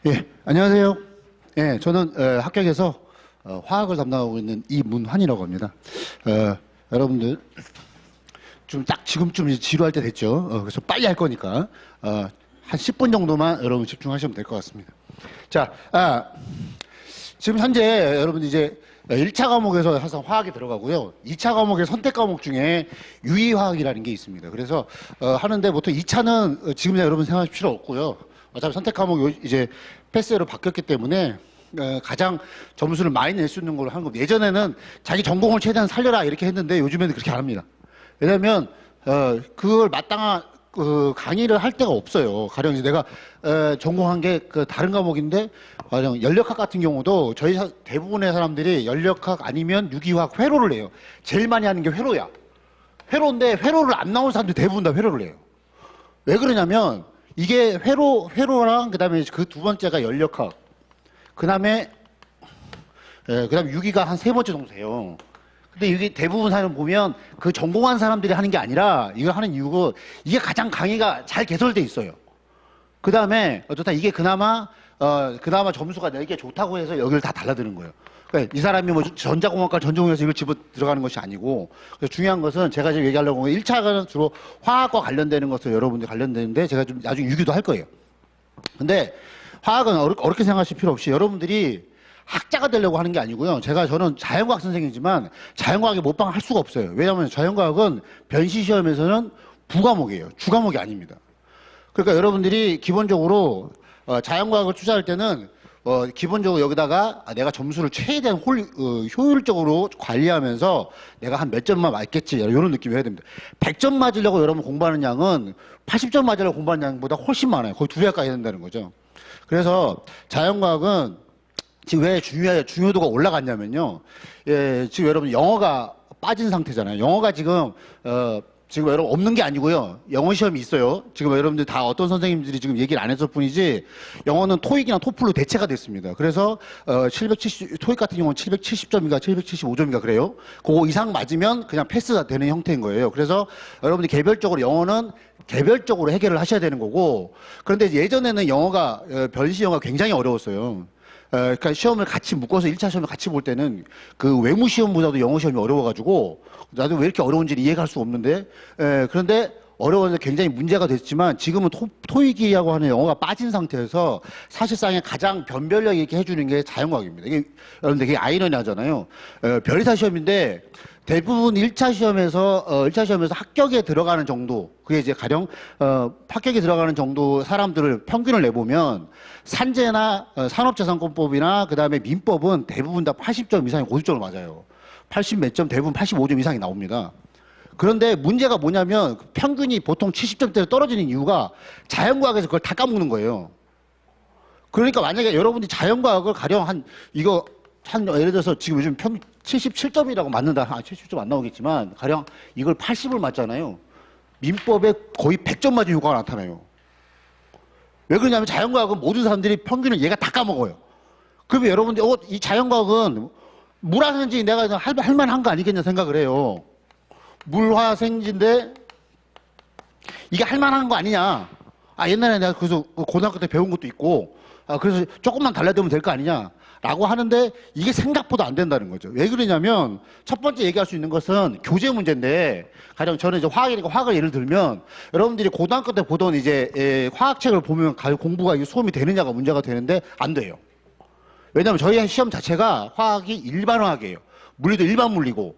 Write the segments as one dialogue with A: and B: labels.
A: 예, 안녕하세요. 예, 저는 합격해서 화학을 담당하고 있는 이문환이라고 합니다. 여러분들 좀 딱 지금쯤 이제 지루할 때 됐죠. 그래서 빨리 할 거니까 한 10분 정도만 여러분 집중하시면 될 것 같습니다. 자, 지금 현재 여러분 이제 1차 과목에서 항상 화학이 들어가고요. 2차 과목의 선택 과목 중에 유의화학이라는 게 있습니다. 그래서 하는데 보통 2차는 지금 여러분 생각하실 필요 없고요. 어차피 선택 과목이 이제 패스로 바뀌었기 때문에 가장 점수를 많이 낼 수 있는 걸로 하는 겁니다. 예전에는 자기 전공을 최대한 살려라 이렇게 했는데 요즘에는 그렇게 안 합니다. 왜냐하면 그걸 마땅한 강의를 할 데가 없어요. 가령 이제 내가 전공한 게 다른 과목인데 가령 연력학 같은 경우도 저희 대부분의 사람들이 연력학 아니면 유기화학 회로를 해요. 제일 많이 하는 게 회로야. 회로인데 회로를 안 나온 사람들이 대부분 다 회로를 해요. 왜 그러냐면 이게 회로랑 그다음에 그 두 번째가 연력학, 그다음에 유기가 한 세 번째 정도 돼요. 근데 이게 대부분 사람 보면 그 전공한 사람들이 하는 게 아니라 이걸 하는 이유가 이게 가장 강의가 잘 개설돼 있어요. 그다음에 어쨌든 이게 그나마 점수가 내게 좋다고 해서 여기를 다 달라드는 거예요. 그러니까 이 사람이 뭐 전자공학과 전공해서 이걸 집어 들어가는 것이 아니고, 그래서 중요한 것은 제가 지금 얘기하려고 하는 1차는 주로 화학과 관련되는 것을 여러분들 관련되는데 제가 좀 나중에 유기도 할 거예요. 근데 화학은 어렵게 생각하실 필요 없이 여러분들이 학자가 되려고 하는 게 아니고요. 저는 자연과학 선생님이지만 자연과학에 몰빵할 수가 없어요. 왜냐하면 자연과학은 변시시험에서는 부과목이에요. 주과목이 아닙니다. 그러니까 여러분들이 기본적으로 자연과학을 투자할 때는 기본적으로 여기다가 내가 점수를 최대한 효율적으로 관리하면서 내가 한 몇 점만 맞겠지 이런 느낌이 해야 됩니다. 100점 맞으려고 여러분 공부하는 양은 80점 맞으려고 공부하는 양보다 훨씬 많아요. 거의 2배 가까이 된다는 거죠. 그래서 자연과학은 지금 왜 중요도가 올라갔냐면요. 예, 지금 여러분 영어가 빠진 상태잖아요. 영어가 지금 여러분 없는 게 아니고요. 영어 시험이 있어요. 지금 여러분들 다 어떤 선생님들이 지금 얘기를 안 했을 뿐이지 영어는 토익이나 토플로 대체가 됐습니다. 그래서 토익 같은 경우는 770점인가 775점인가 그래요. 그거 이상 맞으면 그냥 패스가 되는 형태인 거예요. 그래서 여러분들이 개별적으로 영어는 개별적으로 해결을 하셔야 되는 거고, 그런데 예전에는 변시 영어가 굉장히 어려웠어요. 그러니까 시험을 같이 묶어서 1차 시험을 같이 볼 때는 그 외무 시험보다도 영어 시험이 어려워가지고 나도 왜 이렇게 어려운지 이해가 할 수 없는데, 그런데 어려워서 굉장히 문제가 됐지만 지금은 토익이라고 하는 영어가 빠진 상태에서 사실상에 가장 변별력 있게 해주는 게 자연과학입니다. 여러분들 되게 아이러니하잖아요. 별의사 시험인데 대부분 1차 시험에서 합격에 들어가는 정도, 그게 이제 가령 합격에 들어가는 정도 사람들을 평균을 내보면 산재나 산업재산권법이나 그다음에 민법은 대부분 다 80점 이상이 50점을 맞아요. 80 몇 점, 대부분 85점 이상이 나옵니다. 그런데 문제가 뭐냐면 평균이 보통 70점대로 떨어지는 이유가 자연과학에서 그걸 다 까먹는 거예요. 그러니까 만약에 여러분이 자연과학을 가령 예를 들어서 지금 요즘 77점이라고 맞는다. 70점 안 나오겠지만 가령 이걸 80을 맞잖아요. 민법에 거의 100점 맞은 효과가 나타나요. 왜 그러냐면 자연과학은 모든 사람들이 평균을 얘가 다 까먹어요. 그러면 여러분들이 이 자연과학은 물화생지 내가 할 만한 거 아니겠냐 생각을 해요. 물화생지인데 이게 할 만한 거 아니냐. 옛날에 내가 그래서 고등학교 때 배운 것도 있고, 그래서 조금만 달라두면 될 거 아니냐 라고 하는데 이게 생각보다 안 된다는 거죠. 왜 그러냐면 첫 번째 얘기할 수 있는 것은 교재 문제인데, 가령 저는 이제 화학이니까 화학을 예를 들면 여러분들이 고등학교 때 보던 이제 화학책을 보면 공부가 수험이 되느냐가 문제가 되는데 안 돼요. 왜냐하면 저희 시험 자체가 화학이 일반화학이에요. 물리도 일반 물리고.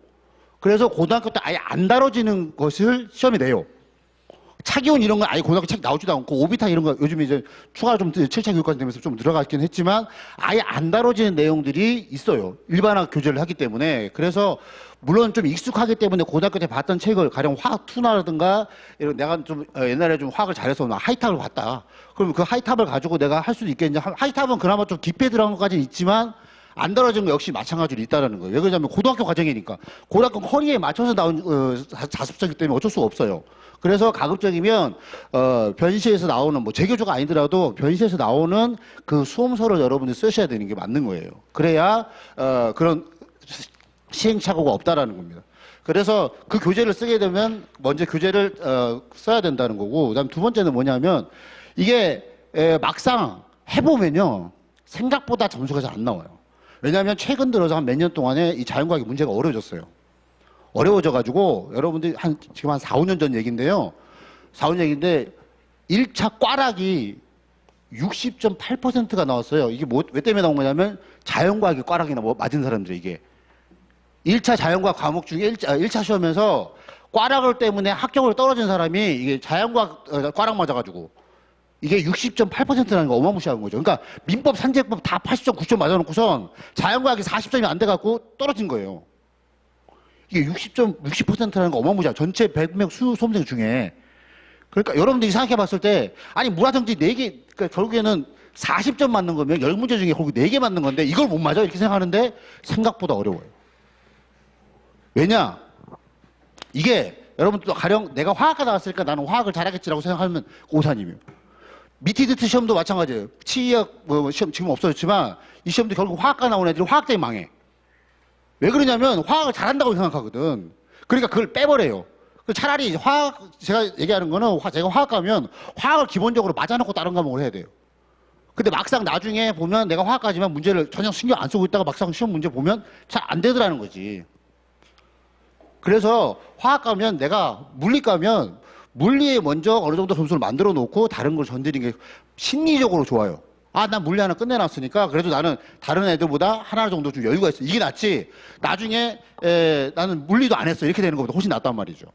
A: 그래서 고등학교 때 아예 안 다뤄지는 것을 시험이 내요. 차기원 이런 건 아예 고등학교 책 나오지도 않고, 오비타 이런 거 요즘 이제 추가 좀 7차 교육까지 되면서 좀 들어갔긴 했지만 아예 안 다뤄지는 내용들이 있어요. 일반화 교재를 하기 때문에. 그래서 물론 좀 익숙하기 때문에 고등학교 때 봤던 책을 가령 화학2라든가 내가 좀 옛날에 좀 화학을 잘해서 하이탑을 봤다. 그럼 그 하이탑을 가지고 내가 할 수도 있겠냐. 하이탑은 그나마 좀 깊게 들어간 것까지는 있지만 안 떨어진 거 역시 마찬가지로 있다라는 거예요. 왜 그러냐면 고등학교 과정이니까. 고등학교 커리어에 맞춰서 나온 자습서이기 때문에 어쩔 수가 없어요. 그래서 가급적이면 변시에서 나오는 재교조가 아니더라도 변시에서 나오는 그 수험서를 여러분들이 쓰셔야 되는 게 맞는 거예요. 그래야 그런 시행착오가 없다라는 겁니다. 그래서 그 교재를 쓰게 되면 먼저 교재를 써야 된다는 거고, 그다음 두 번째는 뭐냐면 이게 막상 해보면요. 생각보다 점수가 잘 안 나와요. 왜냐하면 최근 들어서 한 몇 년 동안에 이 자연과학이 문제가 어려워졌어요. 어려워져가지고 여러분들이 지금 한 4, 5년 전 얘기인데요. 4, 5년 얘기인데 1차 꽈락이 60.8%가 나왔어요. 이게 왜 때문에 나온 거냐면 자연과학이 꽈락이나 맞은 사람들이 이게 1차 자연과학 과목 중에 1차 시험에서 꽈락을 때문에 합격을 떨어진 사람이 이게 자연과학 꽈락 맞아가지고 이게 60.8%라는 거 어마무시한 거죠. 그러니까 민법, 산재법 다 80점, 90점 맞아놓고선 자연과학이 40점이 안 돼갖고 떨어진 거예요. 이게 60%라는 거 어마무시한 전체 100명 수험생 중에. 그러니까 여러분들이 생각해 봤을 때 아니 물화정지 4개 그러니까 결국에는 40점 맞는 거면 10문제 중에 결국 4개 맞는 건데 이걸 못 맞아? 이렇게 생각하는데 생각보다 어려워요. 왜냐? 이게 여러분들도 가령 내가 화학과 나왔으니까 나는 화학을 잘하겠지라고 생각하면 오산이에요. 미티드트 시험도 마찬가지예요. 치의학 시험 지금 없어졌지만 이 시험도 결국 화학과 나온 애들이 화학 때문에 망해. 왜 그러냐면 화학을 잘한다고 생각하거든. 그러니까 그걸 빼버려요. 차라리 화학 제가 얘기하는 거는 제가 화학과면 화학을 기본적으로 맞아놓고 다른 과목을 해야 돼요. 근데 막상 나중에 보면 내가 화학과지만 문제를 전혀 신경 안 쓰고 있다가 막상 시험 문제 보면 잘 안 되더라는 거지. 그래서 화학과면 내가 물리과면 물리에 먼저 어느 정도 점수를 만들어 놓고 다른 걸 전드리는 게 심리적으로 좋아요. 아, 난 물리 하나 끝내놨으니까 그래도 나는 다른 애들보다 하나 정도 좀 여유가 있어. 이게 낫지. 나중에 나는 물리도 안 했어. 이렇게 되는 것보다 훨씬 낫단 말이죠.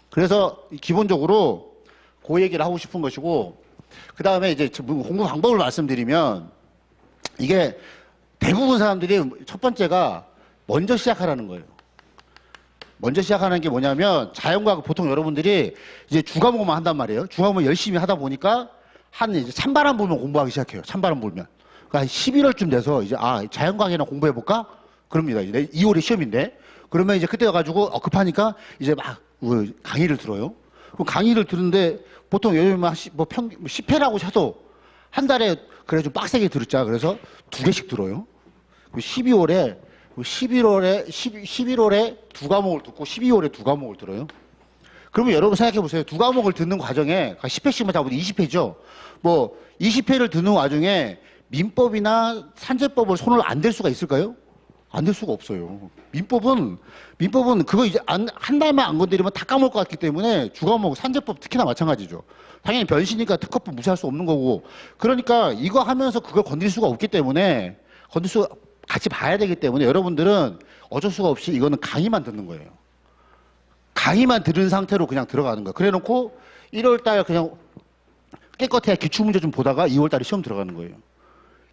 A: 그래서 기본적으로 그 얘기를 하고 싶은 것이고 그 다음에 이제 공부 방법을 말씀드리면 이게 대부분 사람들이 첫 번째가 먼저 시작하라는 거예요. 먼저 시작하는 게 뭐냐면 자연과학 보통 여러분들이 이제 주과목만 한단 말이에요. 주과목 열심히 하다 보니까 한 이제 찬바람 불면 공부하기 시작해요. 찬바람 불면. 그러니까 11월쯤 돼서 이제 자연과학이나 공부해볼까? 그럽니다. 이제 2월에 시험인데 그러면 이제 그때 가가지고 급하니까 이제 막 강의를 들어요. 그럼 강의를 듣는데 보통 요즘은 10회라고 해도 한 달에 그래 좀 빡세게 들었자. 그래서 2개씩 들어요. 11월에 두 과목을 듣고 12월에 두 과목을 들어요. 그러면 여러분 생각해 보세요. 두 과목을 듣는 과정에 10회씩만 잡으면 20회죠. 뭐 20회를 듣는 와중에 민법이나 산재법을 손을 안 댈 수가 있을까요? 안 될 수가 없어요. 민법은 그거 이제 한 달만 안 건드리면 다 까먹을 것 같기 때문에 주과목 산재법 특히나 마찬가지죠. 당연히 변시니까 특허법 무시할 수 없는 거고. 그러니까 이거 하면서 그걸 건드릴 수가 없기 때문에 같이 봐야 되기 때문에 여러분들은 어쩔 수가 없이 이거는 강의만 듣는 거예요. 강의만 들은 상태로 그냥 들어가는 거예요. 그래 놓고 1월달 그냥 깨끗해 기출문제 좀 보다가 2월달에 시험 들어가는 거예요.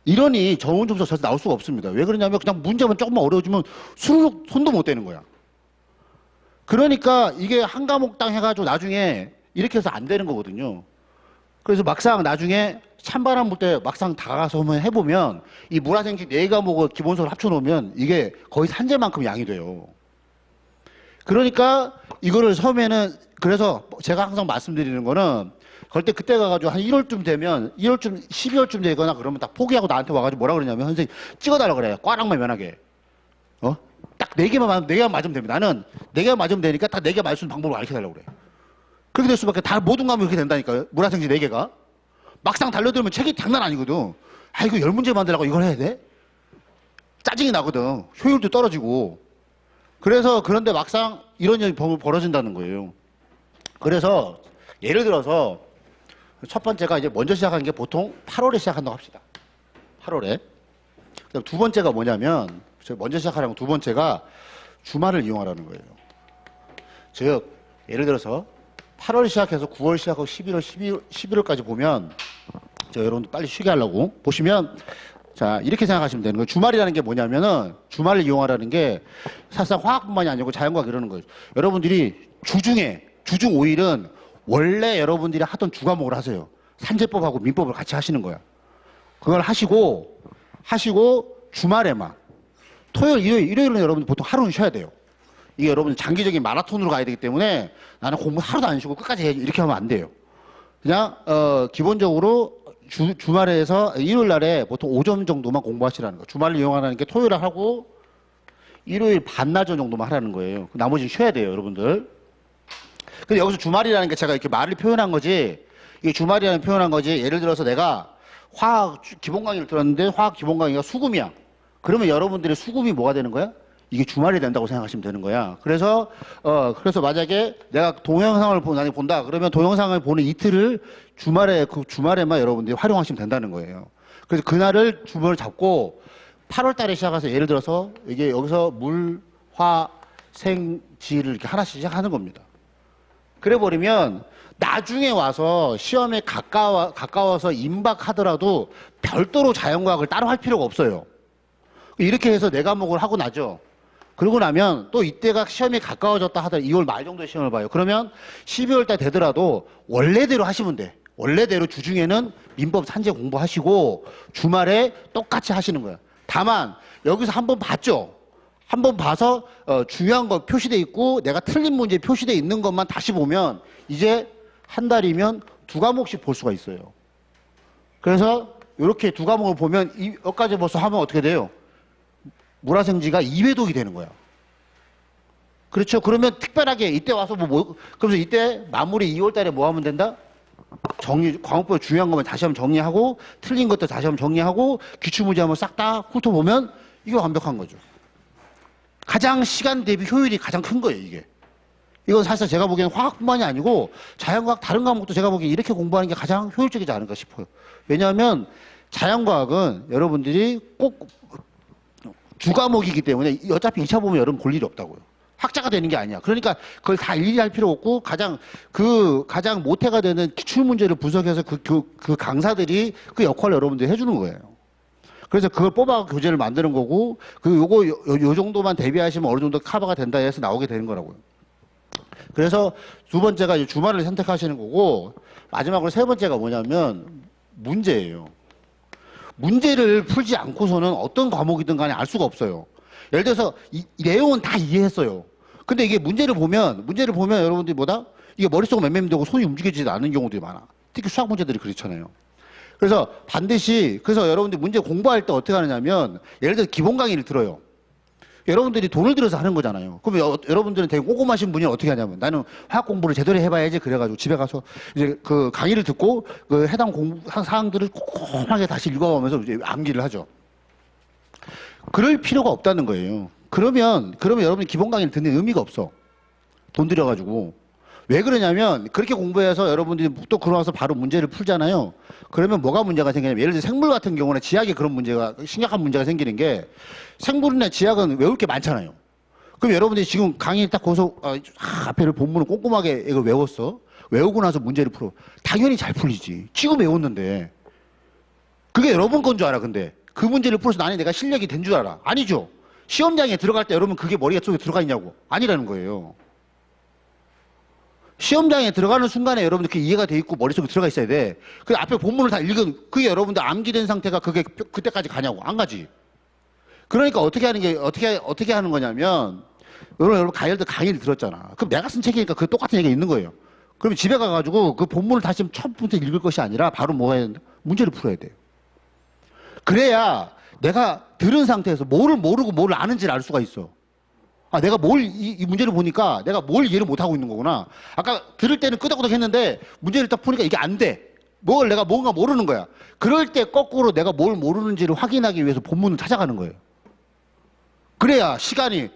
A: 이러니 좋은 점수가 절대 나올 수가 없습니다. 왜 그러냐면 그냥 문제만 조금만 어려워지면 수르륵 손도 못 대는 거야. 그러니까 이게 한 과목당 해가지고 나중에 이렇게 해서 안 되는 거거든요. 그래서 막상 나중에 찬바람 불 때 막상 다가가서 한번 해보면 이 물화생지 4과목을 기본서를 합쳐놓으면 이게 거의 산재만큼 양이 돼요. 그러니까 이거를 처음에는 그래서 제가 항상 말씀드리는 거는 그때 가가지고 한 1월쯤 되면 12월쯤 되거나 그러면 딱 포기하고 나한테 와가지고 뭐라 그러냐면 선생님 찍어달라고 그래요. 꽈락만 면하게. 딱 4개만 맞으면 됩니다. 나는 4개만 맞으면 되니까 딱 4개 맞을 수 있는 방법을 알려달라고 그래요. 그렇게 될 수밖에 다 모든 과목이 그렇게 된다니까요. 물화생지 4개가. 막상 달려들면 책이 장난 아니거든. 이거 10문제 만들라고 이걸 해야 돼? 짜증이 나거든. 효율도 떨어지고. 그래서 그런데 막상 이런 일이 벌어진다는 거예요. 그래서 예를 들어서 첫 번째가 이제 먼저 시작한 게 보통 8월에 시작한다고 합시다. 8월에. 그다음 두 번째가 뭐냐면 먼저 시작하라는 두 번째가 주말을 이용하라는 거예요. 즉 예를 들어서 8월 시작해서 9월 시작하고 11월, 11월까지 보면 여러분들 빨리 쉬게 하려고 보시면 자 이렇게 생각하시면 되는 거예요. 주말이라는 게 뭐냐면은 주말을 이용하라는 게 사실상 화학뿐만이 아니고 자연과학 이러는 거예요. 여러분들이 주중 5일은 원래 여러분들이 하던 주과목을 하세요. 산재법하고 민법을 같이 하시는 거야. 그걸 하시고 주말에만 토요일, 일요일은 여러분들 보통 하루는 쉬어야 돼요. 이게 여러분 장기적인 마라톤으로 가야 되기 때문에 나는 공부 하루도 안 쉬고 끝까지 해야지 이렇게 하면 안 돼요. 그냥 기본적으로 주말에서 일요일 날에 보통 5점 정도만 공부하시라는 거. 주말을 이용하라는 게 토요일에 하고 일요일 반나절 정도만 하라는 거예요. 나머지는 쉬어야 돼요, 여러분들. 근데 여기서 주말이라는 게 제가 이렇게 말을 표현한 거지, 이게 주말이라는 표현한 거지, 예를 들어서 내가 화학 기본 강의를 들었는데 화학 기본 강의가 수금이야. 그러면 여러분들의 수금이 뭐가 되는 거야? 이게 주말이 된다고 생각하시면 되는 거야. 그래서 만약에 내가 동영상을 본다. 그러면 동영상을 보는 이틀을 주말에만 여러분들이 활용하시면 된다는 거예요. 그래서 그날을 주문을 잡고 8월 달에 시작해서 예를 들어서 이게 여기서 물, 화, 생, 지를 이렇게 하나씩 시작하는 겁니다. 그래 버리면 나중에 와서 시험에 가까워서 임박하더라도 별도로 자연과학을 따로 할 필요가 없어요. 이렇게 해서 네 과목을 하고 나죠. 그러고 나면 또 이때가 시험이 가까워졌다 하더라도 2월 말 정도에 시험을 봐요. 그러면 12월 달 되더라도 원래대로 하시면 돼. 원래대로 주중에는 민법 산재 공부하시고 주말에 똑같이 하시는 거예요. 다만 여기서 한번 봤죠. 한번 봐서 중요한 거 표시돼 있고 내가 틀린 문제 표시돼 있는 것만 다시 보면 이제 한 달이면 2과목씩 볼 수가 있어요. 그래서 이렇게 2과목을 보면 여기까지 벌써 하면 어떻게 돼요? 물화생지가 2회독이 되는 거야. 그렇죠? 그러면 특별하게 이때 와서 그래서 이때 마무리 2월 달에 뭐 하면 된다? 과목별 중요한 것만 다시 한번 정리하고 틀린 것도 다시 한번 정리하고 기출문제 한번 싹 다 훑어보면 이게 완벽한 거죠. 가장 시간 대비 효율이 가장 큰 거예요, 이게. 이건 사실 제가 보기에는 화학뿐만이 아니고 자연과학 다른 과목도 제가 보기에 이렇게 공부하는 게 가장 효율적이지 않을까 싶어요. 왜냐하면 자연과학은 여러분들이 꼭 주 과목이기 때문에 어차피 2차 보면 여러분 볼 일이 없다고요. 학자가 되는 게 아니야. 그러니까 그걸 다 일일이 할 필요 없고 가장 모태가 되는 기출 문제를 분석해서 그 강사들이 그 역할을 여러분들이 해주는 거예요. 그래서 그걸 뽑아 교재를 만드는 거고 요 정도만 대비하시면 어느 정도 커버가 된다 해서 나오게 되는 거라고요. 그래서 두 번째가 이제 주말을 선택하시는 거고 마지막으로 세 번째가 뭐냐면 문제예요. 문제를 풀지 않고서는 어떤 과목이든 간에 알 수가 없어요. 예를 들어서 이 내용은 다 이해했어요. 근데 이게 문제를 보면 여러분들이 이게 머릿속은 맴맴되고 손이 움직이지 않는 경우들이 많아. 특히 수학 문제들이 그렇잖아요. 그래서 그래서 여러분들이 문제 공부할 때 어떻게 하느냐면 예를 들어서 기본 강의를 들어요. 여러분들이 돈을 들여서 하는 거잖아요. 그럼 여러분들은 되게 꼼꼼하신 분이 어떻게 하냐면 나는 화학 공부를 제대로 해봐야지 그래가지고 집에 가서 이제 그 강의를 듣고 그 해당 사항들을 꼼꼼하게 다시 읽어보면서 이제 암기를 하죠. 그럴 필요가 없다는 거예요. 그러면 여러분이 기본 강의를 듣는 의미가 없어. 돈 들여가지고. 왜 그러냐면 그렇게 공부해서 여러분들이 또 그러고 나서 바로 문제를 풀잖아요. 그러면 뭐가 문제가 생기냐면 예를 들어 생물 같은 경우는 지학에 그런 문제가 심각한 문제가 생기는 게 생물이나 지학은 외울 게 많잖아요. 그럼 여러분들이 지금 강의 딱 거기서 앞에를 본문을 꼼꼼하게 이걸 외웠어. 외우고 나서 문제를 풀어. 당연히 잘 풀리지. 지금 외웠는데. 그게 여러분 건 줄 알아 근데. 그 문제를 풀어서 나는 내가 실력이 된 줄 알아. 아니죠. 시험장에 들어갈 때 여러분 그게 머리 속에 들어가 있냐고. 아니라는 거예요. 시험장에 들어가는 순간에 여러분들 그게 이해가 돼 있고 머릿속에 들어가 있어야 돼. 그 앞에 본문을 다 읽은 그게 여러분들 암기된 상태가 그게 그때까지 가냐고. 안 가지. 그러니까 어떻게 하는 거냐면 여러분 강의를 들었잖아. 그럼 내가 쓴 책이니까 그 똑같은 얘기가 있는 거예요. 그러면 집에 가가지고 그 본문을 다시 처음부터 읽을 것이 아니라 바로 뭐 해야 된다? 문제를 풀어야 돼요. 그래야 내가 들은 상태에서 뭐를 모르고 뭐를 아는지를 알 수가 있어. 내가 이 문제를 보니까 내가 뭘 이해를 못하고 있는 거구나. 아까 들을 때는 끄덕끄덕 했는데 문제를 딱 보니까 이게 안 돼. 내가 뭔가 모르는 거야. 그럴 때 거꾸로 내가 뭘 모르는지를 확인하기 위해서 본문을 찾아가는 거예요. 그래야 시간이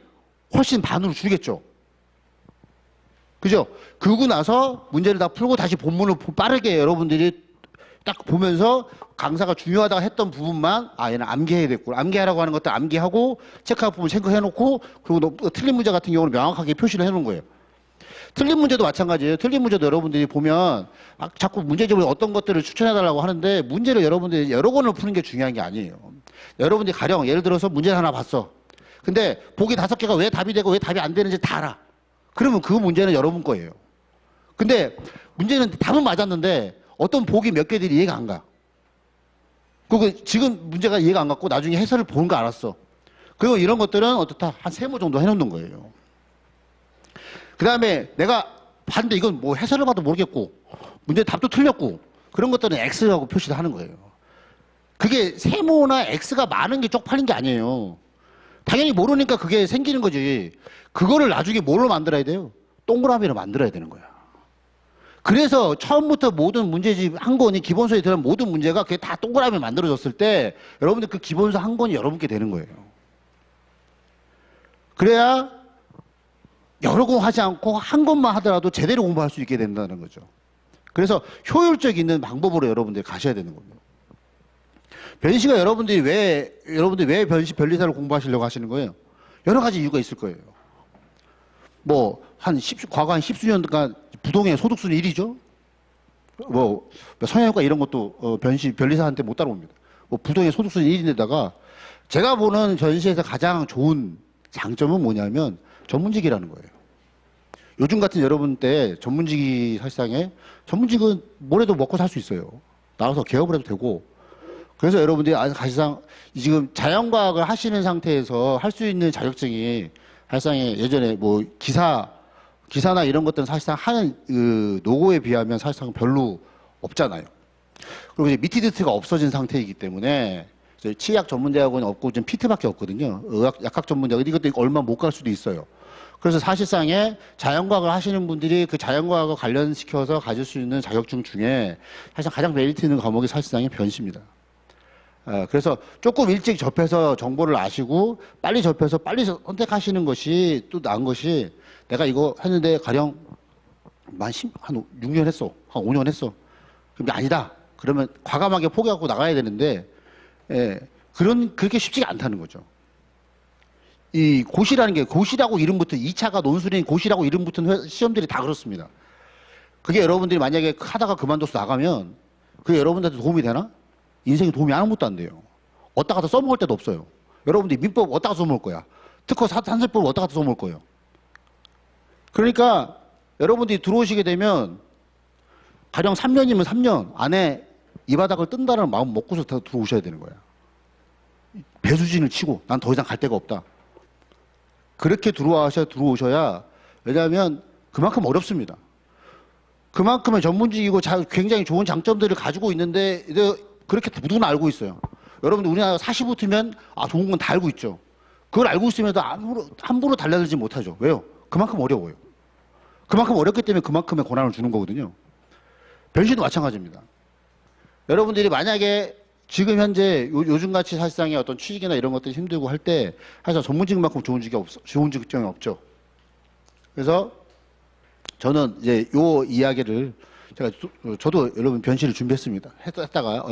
A: 훨씬 반으로 줄겠죠. 그죠? 그러고 나서 문제를 다 풀고 다시 본문을 빠르게 여러분들이 딱 보면서 강사가 중요하다고 했던 부분만 얘는 암기해야 됐구나. 암기하라고 하는 것들 암기하고 체크할 부분 체크해놓고 그리고 틀린 문제 같은 경우는 명확하게 표시를 해놓은 거예요. 틀린 문제도 마찬가지예요. 틀린 문제도 여러분들이 보면 자꾸 문제집을 어떤 것들을 추천해달라고 하는데 문제를 여러분들이 여러 권을 푸는 게 중요한 게 아니에요. 여러분들이 가령 예를 들어서 문제를 하나 봤어. 근데 보기 5개가 왜 답이 되고 왜 답이 안 되는지 다 알아. 그러면 그 문제는 여러분 거예요. 근데 문제는 답은 맞았는데 어떤 보기 몇 개들이 이해가 안 가. 그리고 지금 문제가 이해가 안 갔고 나중에 해설을 보는 거 알았어. 그리고 이런 것들은 어떻다? 한 3모 정도 해놓는 거예요. 그 다음에 내가 봤는데 이건 뭐 해설을 봐도 모르겠고 문제 답도 틀렸고 그런 것들은 X라고 표시를 하는 거예요. 그게 세모나 X가 많은 게 쪽팔린 게 아니에요. 당연히 모르니까 그게 생기는 거지. 그거를 나중에 뭘로 만들어야 돼요? 동그라미로 만들어야 되는 거야. 그래서 처음부터 모든 문제집 한 권이 기본서에 들어간 모든 문제가 그게 다 동그라미 만들어졌을 때 여러분들 그 기본서 한 권이 여러분께 되는 거예요. 그래야 여러 권 하지 않고 한 권만 하더라도 제대로 공부할 수 있게 된다는 거죠. 그래서 효율적 있는 방법으로 여러분들이 가셔야 되는 겁니다. 변시가 여러분들이 왜 변시 변리사를 공부하시려고 하시는 거예요? 여러 가지 이유가 있을 거예요. 뭐, 과거 한 10수년간 부동의 소득순위 1위죠? 뭐, 성형외과 이런 것도 변리사한테 못 따라옵니다. 뭐, 부동의 소득순위 1위인데다가 제가 보는 변시에서 가장 좋은 장점은 뭐냐면 전문직이라는 거예요. 요즘 같은 여러분 때 전문직이 사실상에 전문직은 뭐래도 먹고 살 수 있어요. 나와서 개업을 해도 되고. 그래서 여러분들이 사실상 지금 자연과학을 하시는 상태에서 할 수 있는 자격증이 사실상에 예전에 뭐 기사나 이런 것들은 사실상 하는 그 노고에 비하면 사실상 별로 없잖아요. 그리고 이제 미티드트가 없어진 상태이기 때문에 치의학 전문대학원이 없고 지금 피트밖에 없거든요. 약학 전문대학원 이것도 얼마 못 갈 수도 있어요. 그래서 사실상에 자연과학을 하시는 분들이 그 자연과학을 관련시켜서 가질 수 있는 자격증 중에 사실 가장 메리트 있는 과목이 사실상에 변시입니다. 그래서 조금 일찍 접해서 정보를 아시고 빨리 접해서 빨리 선택하시는 것이 또 나은 것이 내가 이거 했는데 가령 한 6년 했어. 한 5년 했어. 그럼 아니다. 그러면 과감하게 포기하고 나가야 되는데 그렇게 쉽지가 않다는 거죠. 이 고시라는 게 고시라고 이름 붙은 2차가 논술인 고시라고 이름 붙은 시험들이 다 그렇습니다. 그게 여러분들이 만약에 하다가 그만둬서 나가면 그게 여러분들한테 도움이 되나? 인생에 도움이 아무것도 안 돼요. 어디다 가서 써먹을 데도 없어요. 여러분들이 민법 어디다 가서 써먹을 거야? 특허 산술법 어디다 가서 써먹을 거예요? 그러니까 여러분들이 들어오시게 되면 가령 3년이면 3년 안에 이 바닥을 뜬다는 마음 먹고서 다 들어오셔야 되는 거야. 배수진을 치고 난 더 이상 갈 데가 없다. 그렇게 들어오셔야 왜냐하면 그만큼 어렵습니다. 그만큼의 전문직이고 굉장히 좋은 장점들을 가지고 있는데 그렇게 누구나 알고 있어요. 여러분들 우리나라 40붙으면 좋은 건 다 알고 있죠. 그걸 알고 있으면서 함부로 달려들지 못하죠. 왜요? 그만큼 어려워요. 그만큼 어렵기 때문에 그만큼의 권한을 주는 거거든요. 변시도 마찬가지입니다. 여러분들이 만약에 지금 현재 요즘같이 사실상의 어떤 취직이나 이런 것들이 힘들고 할 때 사실 전문직만큼 좋은 직종이 없죠. 그래서 저는 이제 요 이야기를 저도 여러분 변시를 준비했습니다. 했다가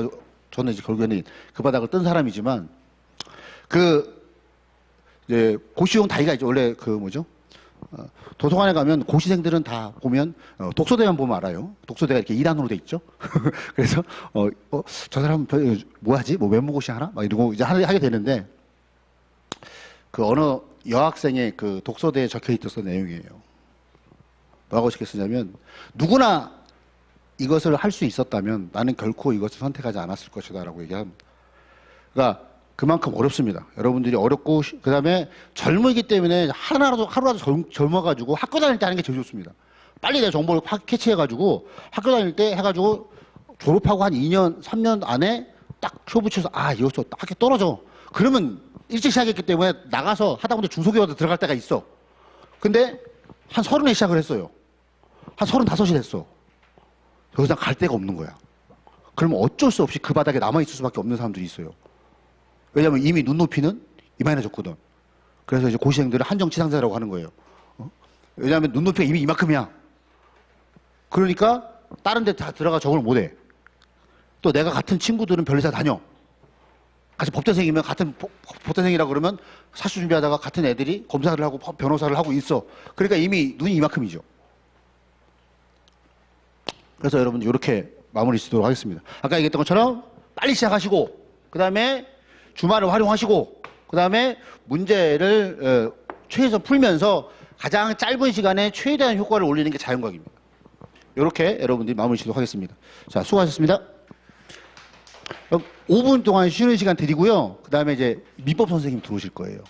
A: 저는 이제 결국에는 그 바닥을 뜬 사람이지만 이제 고시용 다이가 이제 원래 도서관에 가면 고시생들은 다 보면 독서대만 보면 알아요. 독서대가 이렇게 2단으로 돼 있죠. 그래서 저 사람은 뭐 하지? 뭐 외모고시 하나? 막 이러고 이제 하게 되는데 그 어느 여학생의 그 독서대에 적혀 있었던 내용이에요. 뭐라고 적혔었냐면 누구나 이것을 할 수 있었다면 나는 결코 이것을 선택하지 않았을 것이다라고 얘기합니다. 그러니까 그만큼 어렵습니다. 여러분들이 어렵고 그다음에 젊이기 때문에 하루라도 젊어가지고 학교 다닐 때 하는 게 제일 좋습니다. 빨리 내 정보를 캐치해가지고 학교 다닐 때 해가지고 졸업하고 한 2년, 3년 안에 딱 표 붙여서 이것도 딱 떨어져. 그러면 일찍 시작했기 때문에 나가서 하다못해 중소기업도 들어갈 때가 있어. 근데 한 30에 시작을 했어요. 한 35이 됐어. 더 이상 갈 데가 없는 거야. 그러면 어쩔 수 없이 그 바닥에 남아있을 수밖에 없는 사람들이 있어요. 왜냐면 이미 눈높이는 이만해졌거든. 그래서 이제 고시생들을 한정치상제라고 하는 거예요. 왜냐하면 눈높이가 이미 이만큼이야. 그러니까 다른 데 다 들어가 적응을 못해. 또 내가 같은 친구들은 변리사 다녀. 같이 법대생이면 같은 법대생이라 그러면 사수 준비하다가 같은 애들이 검사를 하고 변호사를 하고 있어. 그러니까 이미 눈이 이만큼이죠. 그래서 여러분 이렇게 마무리 짓도록 하겠습니다. 아까 얘기했던 것처럼 빨리 시작하시고 그 다음에 주말을 활용하시고 그 다음에 문제를 최소한 풀면서 가장 짧은 시간에 최대한 효과를 올리는 게 자연과학입니다. 이렇게 여러분들이 마무리 짓도록 하겠습니다. 자, 수고하셨습니다. 5분 동안 쉬는 시간 드리고요. 그 다음에 이제 민법 선생님 들어오실 거예요.